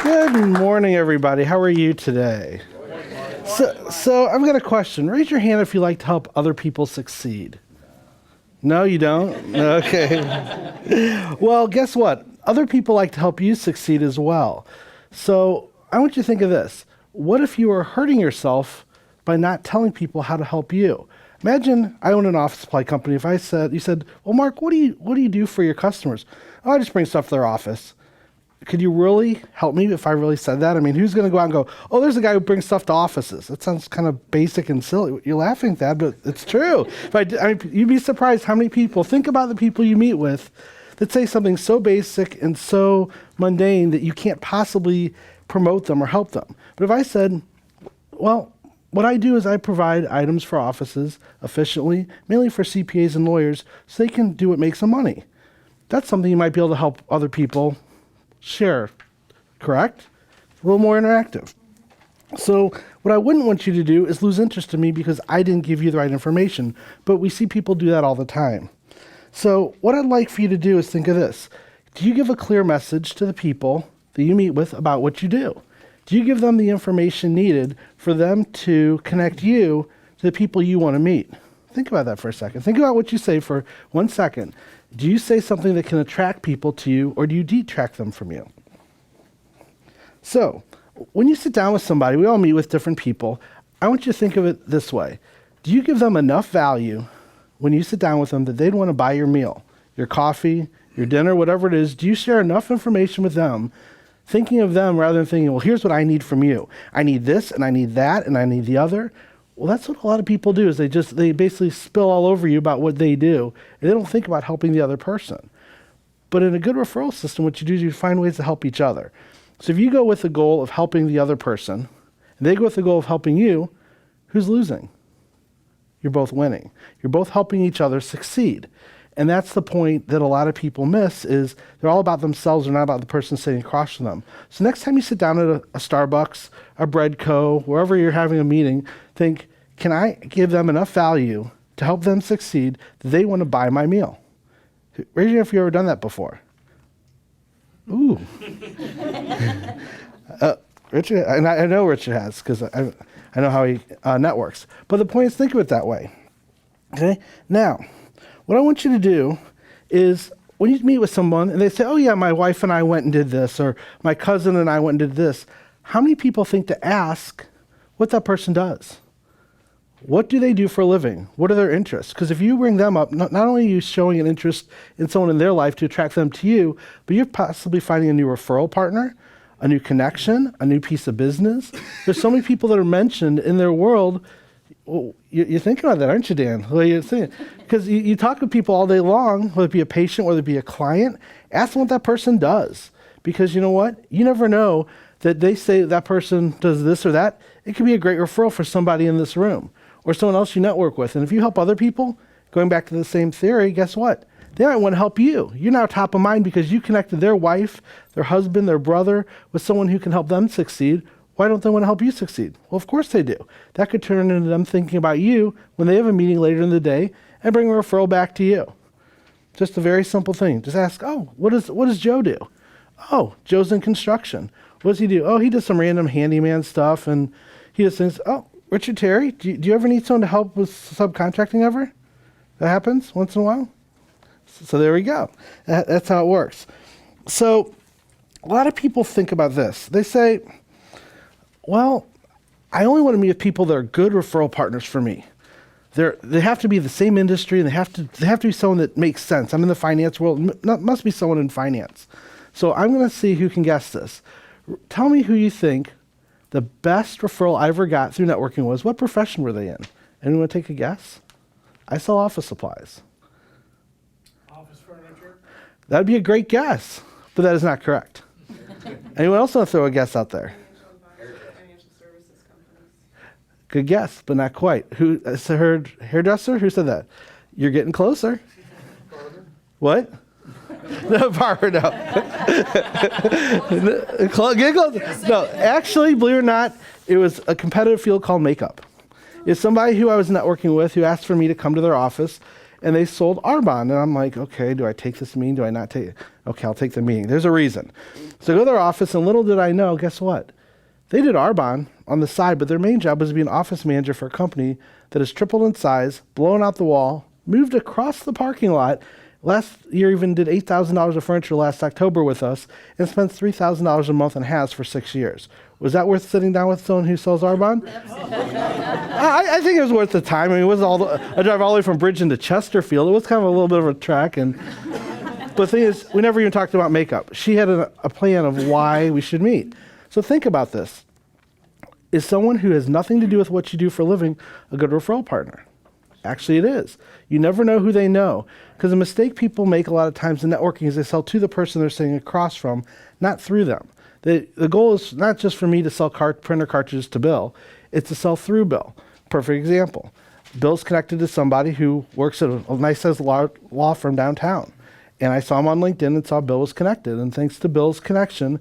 Good morning, everybody. How are you today? So I've got a question. Raise your hand if you like to help other people succeed. No, you don't? Okay. Well, guess what? Other people like to help you succeed as well. So I want you to think of this. What if you were hurting yourself by not telling people how to help you? Imagine I own an office supply company. If you said, well, Mark, what do you do for your customers? Oh, I just bring stuff to their office. Could you really help me if I really said that? I mean, who's going to go out and go, oh, there's a guy who brings stuff to offices. That sounds kind of basic and silly. You're laughing at that, but it's true. You'd be surprised how many people, think about the people you meet with, that say something so basic and so mundane that you can't possibly promote them or help them. But if I said, well, what I do is I provide items for offices efficiently, mainly for CPAs and lawyers, so they can do what makes them money. That's something you might be able to help other people share, correct? A little more interactive. So what I wouldn't want you to do is lose interest in me because I didn't give you the right information, but we see people do that all the time. So what I'd like for you to do is think of this. Do you give a clear message to the people that you meet with about what you do? Do you give them the information needed for them to connect you to the people you want to meet? Think about that for a second. Think about what you say for 1 second. Do you say something that can attract people to you, or do you detract them from you? So, when you sit down with somebody, we all meet with different people. I want you to think of it this way. Do you give them enough value when you sit down with them that they'd want to buy your meal, your coffee, your dinner, whatever it is? Do you share enough information with them, thinking of them rather than thinking, well, here's what I need from you. I need this, and I need that, and I need the other. Well, that's what a lot of people do, is they basically spill all over you about what they do, and they don't think about helping the other person. But in a good referral system, what you do is you find ways to help each other. So if you go with the goal of helping the other person, and they go with the goal of helping you, who's losing? You're both winning. You're both helping each other succeed. And that's the point that a lot of people miss, is they're all about themselves, they're not about the person sitting across from them. So next time you sit down at a Starbucks, a Bread Co., wherever you're having a meeting, think, can I give them enough value to help them succeed that they want to buy my meal? Raise your hand if you've ever done that before. Ooh. Richard, and I know Richard has, because I know how he networks. But the point is, think of it that way. Okay? Now, what I want you to do is, when you meet with someone and they say, oh yeah, my wife and I went and did this, or my cousin and I went and did this, how many people think to ask what that person does? What do they do for a living? What are their interests? Because if you bring them up, not only are you showing an interest in someone in their life to attract them to you, but you're possibly finding a new referral partner, a new connection, a new piece of business. There's so many people that are mentioned in their world. Well, you're thinking about that, aren't you, Dan? Well, you're saying, because you talk to people all day long, whether it be a patient, whether it be a client, ask them what that person does. Because you know what? You never know that they say that person does this or that. It could be a great referral for somebody in this room or someone else you network with. And if you help other people, going back to the same theory, guess what? They might want to help you. You're now top of mind because you connected their wife, their husband, their brother with someone who can help them succeed. Why don't they want to help you succeed? Well, of course they do. That could turn into them thinking about you when they have a meeting later in the day and bring a referral back to you. Just a very simple thing. Just ask, oh, what does Joe do? Oh, Joe's in construction. What does he do? Oh, he does some random handyman stuff, and he just thinks, oh, Richard Terry, do you ever need someone to help with subcontracting ever? That happens once in a while? So there we go. That's how it works. So a lot of people think about this. They say, well, I only want to meet with people that are good referral partners for me. They have to be the same industry, and they have to be someone that makes sense. I'm in the finance world. Must be someone in finance. So I'm going to see who can guess this. Tell me who you think the best referral I ever got through networking was. What profession were they in? Anyone want to take a guess? I sell office supplies. Office furniture? That would be a great guess, but that is not correct. Anyone else want to throw a guess out there? Financial services companies. Good guess, but not quite. Who heard hairdresser? Who said that? You're getting closer. Barber? What? No, barber, no. Get close. No, actually, believe it or not, it was a competitive field called makeup. It's somebody who I was networking with who asked for me to come to their office and they sold Arbonne. And I'm like, okay, do I take this meeting? Do I not take it? Okay, I'll take the meeting. There's a reason. So I go to their office, and little did I know, guess what? They did Arbonne on the side, but their main job was to be an office manager for a company that has tripled in size, blown out the wall, moved across the parking lot. Last year even did $8,000 of furniture last October with us, and spent $3,000 a month and has for 6 years. Was that worth sitting down with someone who sells Arbonne? I think it was worth the time. I mean, it was I drive all the way from Bridgeton to Chesterfield. It was kind of a little bit of a trek. But the thing is, we never even talked about makeup. She had a plan of why we should meet. So think about this. Is someone who has nothing to do with what you do for a living a good referral partner? Actually, it is. You never know who they know. Because the mistake people make a lot of times in networking is they sell to the person they're sitting across from, not through them. The goal is not just for me to sell printer cartridges to Bill, it's to sell through Bill. Perfect example. Bill's connected to somebody who works at a nice sized law firm downtown. And I saw him on LinkedIn and saw Bill was connected. And thanks to Bill's connection,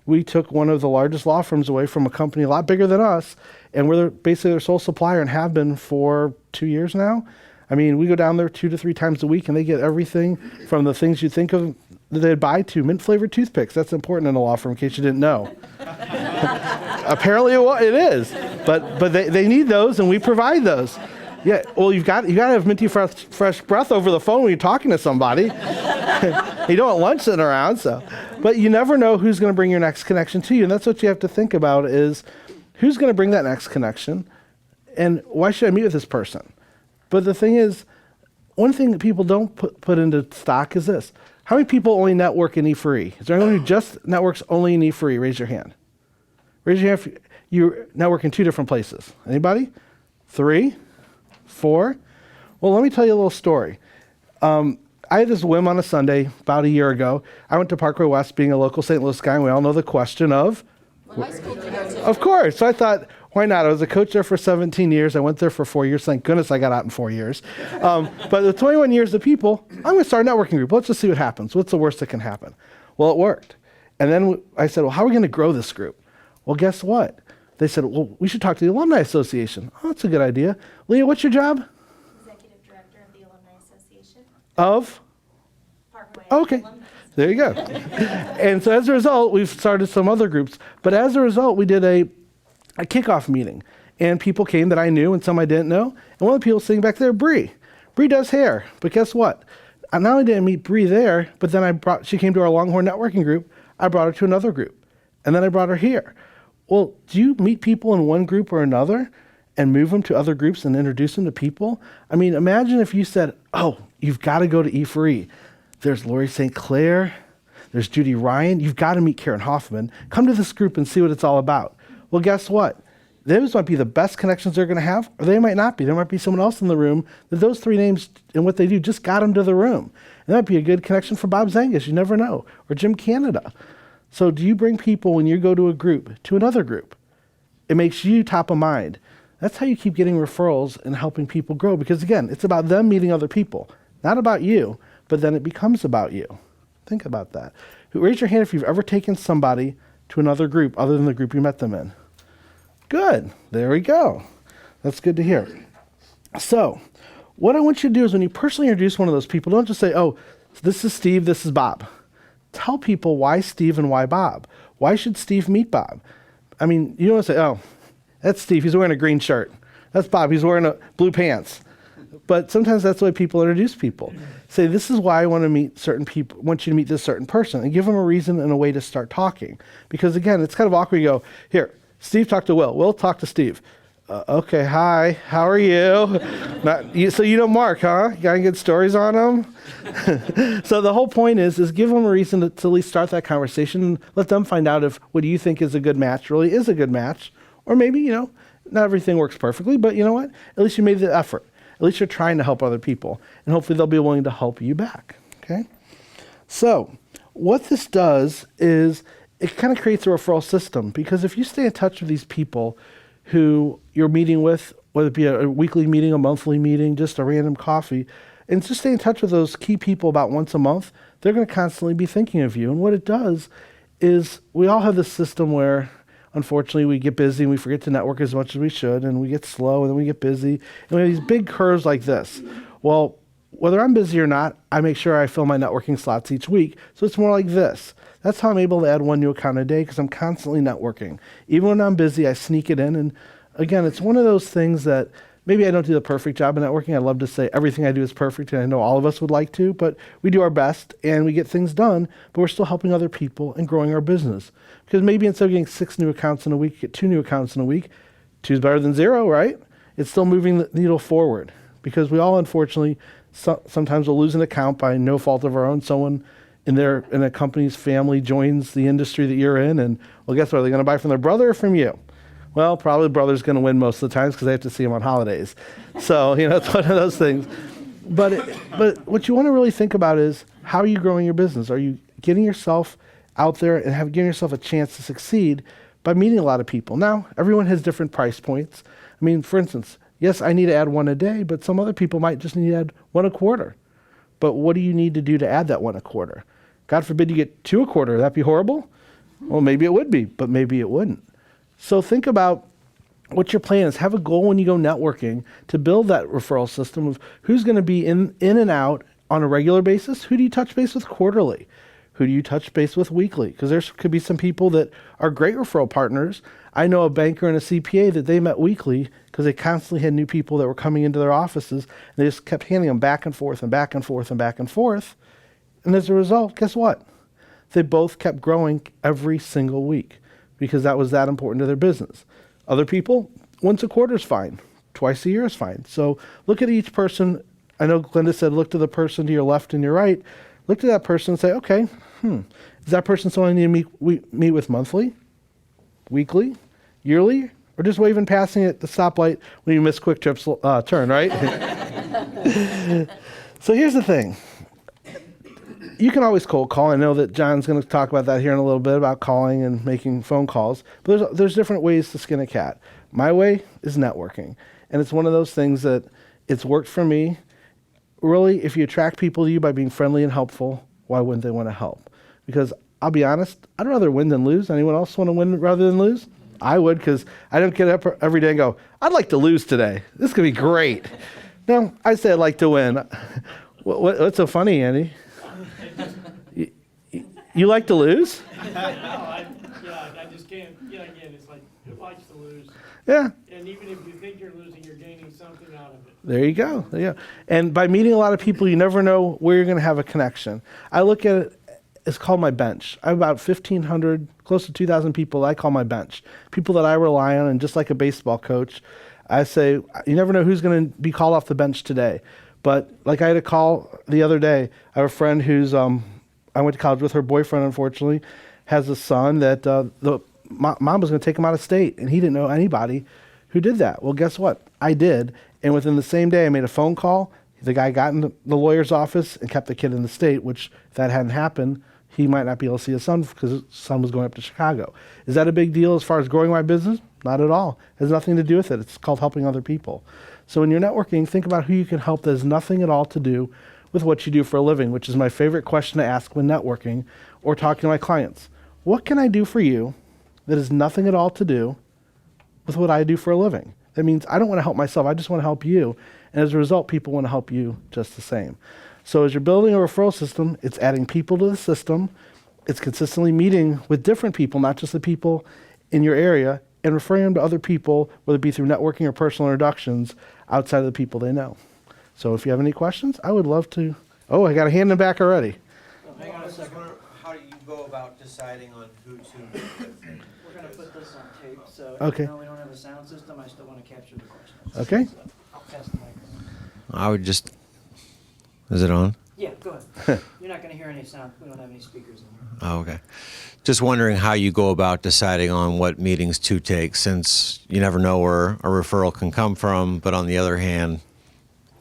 we took one of the largest law firms away from a company a lot bigger than us, and we're basically their sole supplier and have been for 2 years now. I mean, we go down there 2 to 3 times a week, and they get everything from the things you think of that they'd buy to mint-flavored toothpicks. That's important in a law firm, in case you didn't know. Apparently it is, but they need those, and we provide those. Yeah, well, you got to have minty fresh breath over the phone when you're talking to somebody. You don't want lunch sitting around, so. But you never know who's going to bring your next connection to you, and that's what you have to think about is who's going to bring that next connection, and why should I meet with this person? But the thing is, one thing that people don't put into stock is this. How many people only network in e4e? Is there anyone who just networks only in e4e? Raise your hand. Raise your hand if you network in 2 different places. Anybody? 3? 4? Well, let me tell you a little story. I had this whim on a Sunday about a year ago. I went to Parkway West, being a local St. Louis guy, and we all know the question of... Well, high school did too. Of course. So I thought, why not? I was a coach there for 17 years. I went there for 4 years. Thank goodness I got out in 4 years. But the 21 years of people, I'm going to start a networking group. Let's just see what happens. What's the worst that can happen? Well, it worked. And then I said, well, how are we going to grow this group? Well, guess what? They said, well, we should talk to the Alumni Association. Oh, that's a good idea. Leah, what's your job? Executive Director of the Alumni Association. Of? Parkway. Okay. Alumni. There you go. And so as a result, we've started some other groups. But as a result, we did a kickoff meeting. And people came that I knew and some I didn't know. And one of the people sitting back there, Bree. Bree does hair. But guess what? I not only did I meet Bree there, but then she came to our Longhorn networking group. I brought her to another group. And then I brought her here. Well, do you meet people in one group or another and move them to other groups and introduce them to people? I mean, imagine if you said, oh, you've got to go to E4E. There's Lori St. Clair. There's Judy Ryan. You've got to meet Karen Hoffman. Come to this group and see what it's all about. Well, guess what? Those might be the best connections they're going to have, or they might not be. There might be someone else in the room that those 3 names and what they do just got them to the room. And that might be a good connection for Bob Zangus. You never know. Or Jim Canada. So do you bring people when you go to a group to another group? It makes you top of mind. That's how you keep getting referrals and helping people grow. Because again, it's about them meeting other people, not about you, but then it becomes about you. Think about that. Raise your hand if you've ever taken somebody to another group other than the group you met them in. Good. There we go. That's good to hear. So what I want you to do is when you personally introduce one of those people, don't just say, oh, this is Steve, this is Bob. Tell people why Steve and why Bob. Why should Steve meet Bob? I mean, you don't want to say, oh, that's Steve, he's wearing a green shirt. That's Bob, he's wearing blue pants. But sometimes that's the way people introduce people. Say, this is why I want to meet certain people, want you to meet this certain person, and give them a reason and a way to start talking. Because again, it's kind of awkward. You go, here, Steve talked to Will. Will talked to Steve. Okay, hi, how are you? So you know Mark, huh? You got any good stories on him? So the whole point is give them a reason to at least start that conversation and let them find out if what do you think is a good match really is a good match. Or maybe, not everything works perfectly, but you know what? At least you made the effort. At least you're trying to help other people. And hopefully they'll be willing to help you back, okay? So what this does is it kind of creates a referral system, because if you stay in touch with these people who you're meeting with, whether it be a weekly meeting, a monthly meeting, just a random coffee, and just stay in touch with those key people about once a month, they're going to constantly be thinking of you. And what it does is we all have this system where, unfortunately, we get busy and we forget to network as much as we should, and we get slow and then we get busy. And we have these big curves like this. Well, whether I'm busy or not, I make sure I fill my networking slots each week. So it's more like this. That's how I'm able to add one new account a day, because I'm constantly networking. Even when I'm busy, I sneak it in. And again, it's one of those things that maybe I don't do the perfect job of networking. I love to say everything I do is perfect, and I know all of us would like to, but we do our best and we get things done, but we're still helping other people and growing our business. Because maybe instead of getting 6 new accounts in a week, you get 2 new accounts in a week. 2 is better than 0, right? It's still moving the needle forward, because we all, unfortunately, sometimes will lose an account by no fault of our own. Someone in a company's family joins the industry that you're in, and well, guess what? Are they going to buy from their brother or from you? Well, probably the brother's going to win most of the times because they have to see him on holidays. So, it's one of those things. But what you want to really think about is, how are you growing your business? Are you getting yourself out there and giving yourself a chance to succeed by meeting a lot of people? Now, everyone has different price points. I mean, for instance, yes, I need to add 1 a day, but some other people might just need to add 1 a quarter. But what do you need to do to add that 1 a quarter? God forbid you get 2 a quarter. Would that be horrible? Well, maybe it would be, but maybe it wouldn't. So think about what your plan is. Have a goal when you go networking to build that referral system of who's going to be in and out on a regular basis. Who do you touch base with quarterly? Who do you touch base with weekly? Because there could be some people that are great referral partners. I know a banker and a CPA that they met weekly because they constantly had new people that were coming into their offices, and they just kept handing them back and forth and back and forth and back and forth. And as a result, guess what? They both kept growing every single week, because that was that important to their business. Other people, once a quarter is fine. Twice a year is fine. So look at each person. I know Glenda said look to the person to your left and your right. Look to that person and say, okay, is that person someone I need to meet with monthly, weekly, yearly, or just waving passing at the stoplight when you miss Quick Trip's turn, right? So here's the thing. You can always cold call. I know that John's going to talk about that here in a little bit, about calling and making phone calls. But there's different ways to skin a cat. My way is networking. And it's one of those things that it's worked for me. Really, if you attract people to you by being friendly and helpful, why wouldn't they want to help? Because I'll be honest, I'd rather win than lose. Anyone else want to win rather than lose? I would, because I don't get up every day and go, I'd like to lose today. This could be great. No, I say I'd like to win. What's so funny, Andy? You like to lose? No, I just can't. Again, it's like, who likes to lose? Yeah. And even if you think you're losing, you're gaining something out of it. There you go. Yeah. And by meeting a lot of people, you never know where you're going to have a connection. I look at it, it's called my bench. I have about 1,500, close to 2,000 people I call my bench. People that I rely on, and just like a baseball coach, I say, you never know who's going to be called off the bench today. But like I had a call the other day. I have a friend who's, I went to college with, her boyfriend, unfortunately, has a son that the mom was going to take him out of state, and he didn't know anybody who did that. Well, guess what? I did. And within the same day, I made a phone call. The guy got in the lawyer's office and kept the kid in the state, which if that hadn't happened, he might not be able to see his son because his son was going up to Chicago. Is that a big deal as far as growing my business? Not at all. It has nothing to do with it. It's called helping other people. So when you're networking, think about who you can help that has nothing at all to do with what you do for a living, which is my favorite question to ask when networking or talking to my clients. What can I do for you that has nothing at all to do with what I do for a living? That means I don't want to help myself. I just want to help you. And as a result, people want to help you just the same. So as you're building a referral system, it's adding people to the system. It's consistently meeting with different people, not just the people in your area, and referring them to other people, whether it be through networking or personal introductions outside of the people they know. So if you have any questions, I would love to. Oh, I got a hand in the back already. Hang on a second. How do you go about deciding on who to meet with? We're going to put this on tape, so Okay. even though we don't have a sound system, I still want to capture the questions. Okay. So I'll pass the microphone. I would just. Is it on? Yeah, go ahead. You're not going to hear any sound. We don't have any speakers in here. Oh, okay. Just wondering how you go about deciding on what meetings to take, since you never know where a referral can come from. But on the other hand,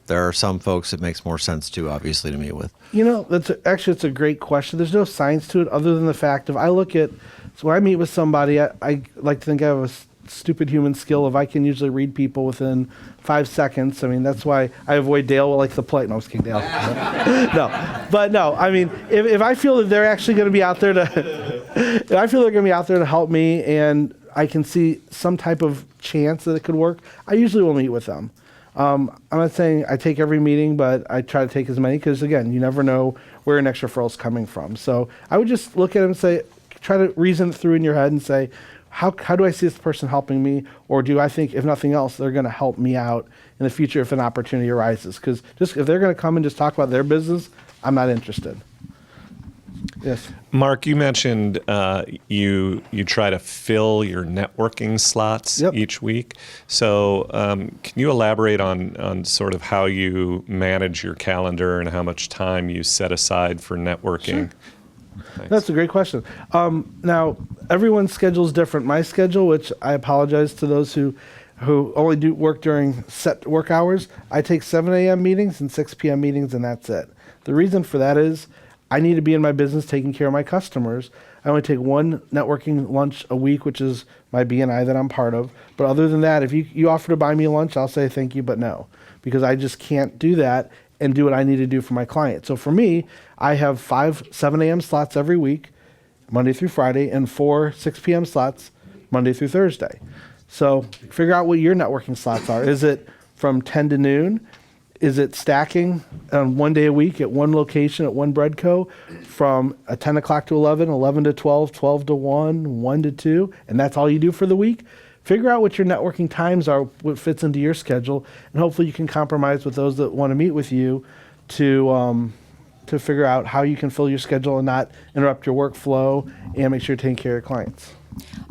there are some folks it makes more sense to, obviously, to meet with. It's a great question. There's no science to it other than the fact of so when I meet with somebody, I like to think I have a stupid human skill of I can usually read people within 5 seconds. I mean, that's why I avoid Dale like the plate. No, I was kidding, Dale. No. I mean, if I feel that they're actually going to be out there if I feel they're going to be out there to help me and I can see some type of chance that it could work, I usually will meet with them. I'm not saying I take every meeting, but I try to take as many because, again, you never know where your next referral is coming from. So I would just look at it and say, try to reason it through in your head and say, how do I see this person helping me? Or do I think, if nothing else, they're going to help me out in the future if an opportunity arises? Because just if they're going to come and just talk about their business, I'm not interested. Yes. Mark, you mentioned you try to fill your networking slots Yep. each week. So can you elaborate on sort of how you manage your calendar and how much time you set aside for networking? Sure. That's a great question. Now, everyone's schedule is different. My schedule, which I apologize to those who only do work during set work hours, I take 7 a.m. meetings and 6 p.m. meetings, and that's it. The reason for that is I need to be in my business taking care of my customers. I only take one networking lunch a week, which is my BNI that I'm part of. But other than that, if you offer to buy me lunch, I'll say thank you, but no, because I just can't do that and do what I need to do for my client. So for me, I have 5 7 a.m. slots every week, Monday through Friday, and 4 6 p.m. slots, Monday through Thursday. So figure out what your networking slots are. Is it from 10 to noon? Is it stacking one day a week at one location at one bread co from 10 o'clock to 11, 11 to 12, 12 to 1, 1 to 2, and that's all you do for the week? Figure out what your networking times are, what fits into your schedule, and hopefully you can compromise with those that want to meet with you to figure out how you can fill your schedule and not interrupt your workflow and make sure you're taking care of your clients.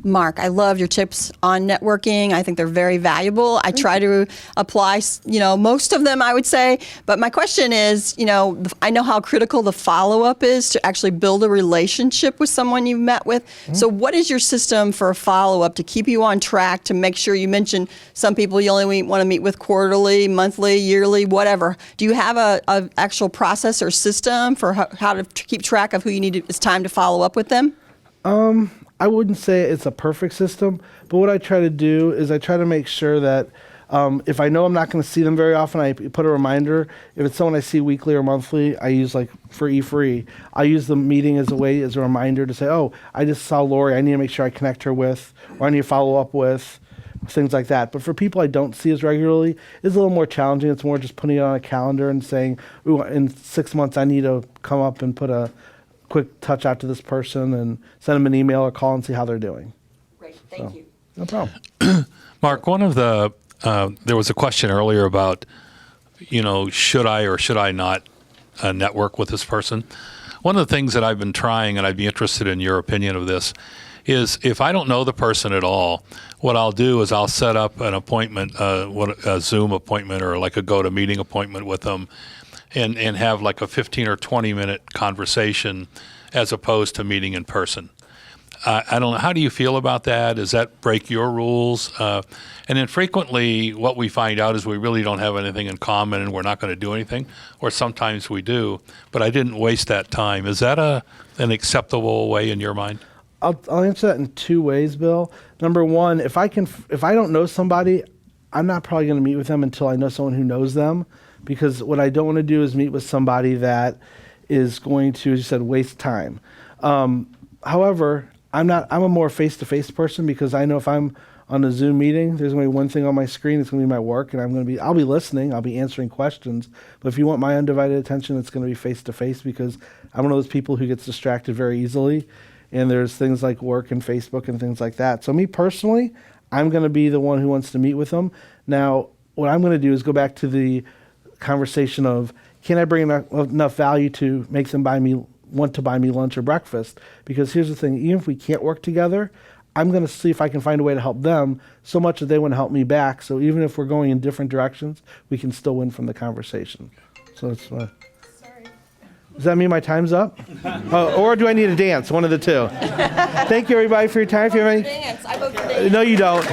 Mark, I love your tips on networking. I think they're very valuable. I try to apply, most of them, I would say. But my question is, I know how critical the follow-up is to actually build a relationship with someone you've met with. Mm-hmm. So what is your system for a follow-up to keep you on track, to make sure? You mentioned some people you only want to meet with quarterly, monthly, yearly, whatever. Do you have a actual process or system for how to keep track of who you need it's time to follow up with them? I wouldn't say it's a perfect system, but what I try to do is I try to make sure that if I know I'm not going to see them very often, I put a reminder. If it's someone I see weekly or monthly, I use for e4e, I use the meeting as a reminder to say, oh, I just saw Lori, I need to make sure I connect her with, or I need to follow up with, things like that. But for people I don't see as regularly, it's a little more challenging. It's more just putting it on a calendar and saying, ooh, in 6 months I need to come up and put a quick touch out to this person and send them an email or call and see how they're doing. Great, thank you. No problem. Mark, one of the, there was a question earlier about, should I or should I not network with this person? One of the things that I've been trying, and I'd be interested in your opinion of this, is if I don't know the person at all, what I'll do is I'll set up an appointment, a Zoom appointment or like a GoToMeeting appointment with them, and have like a 15 or 20 minute conversation as opposed to meeting in person. I don't know. How do you feel about that? Does that break your rules? And then frequently what we find out is we really don't have anything in common and we're not going to do anything, or sometimes we do, but I didn't waste that time. Is that an acceptable way in your mind? I'll answer that in 2 ways, Bill. Number one, if I don't know somebody, I'm not probably going to meet with them until I know someone who knows them, because what I don't want to do is meet with somebody that is going to, as you said, waste time. However, I'm a more face-to-face person, because I know if I'm on a Zoom meeting, there's going to be one thing on my screen. It's going to be my work, and I'll be listening. I'll be answering questions. But if you want my undivided attention, it's going to be face-to-face, because I'm one of those people who gets distracted very easily. And there's things like work and Facebook and things like that. So me personally, I'm going to be the one who wants to meet with them. Now, what I'm going to do is go back to the conversation of, can I bring enough value to make them want to buy me lunch or breakfast? Because here's the thing, even if we can't work together, I'm going to see if I can find a way to help them so much that they want to help me back. So even if we're going in different directions, we can still win from the conversation. So that's Sorry. Does that mean my time's up? Or do I need to dance? One of the two. Thank you, everybody, for your time. If you have any, Dance. I vote for dance. no, you don't.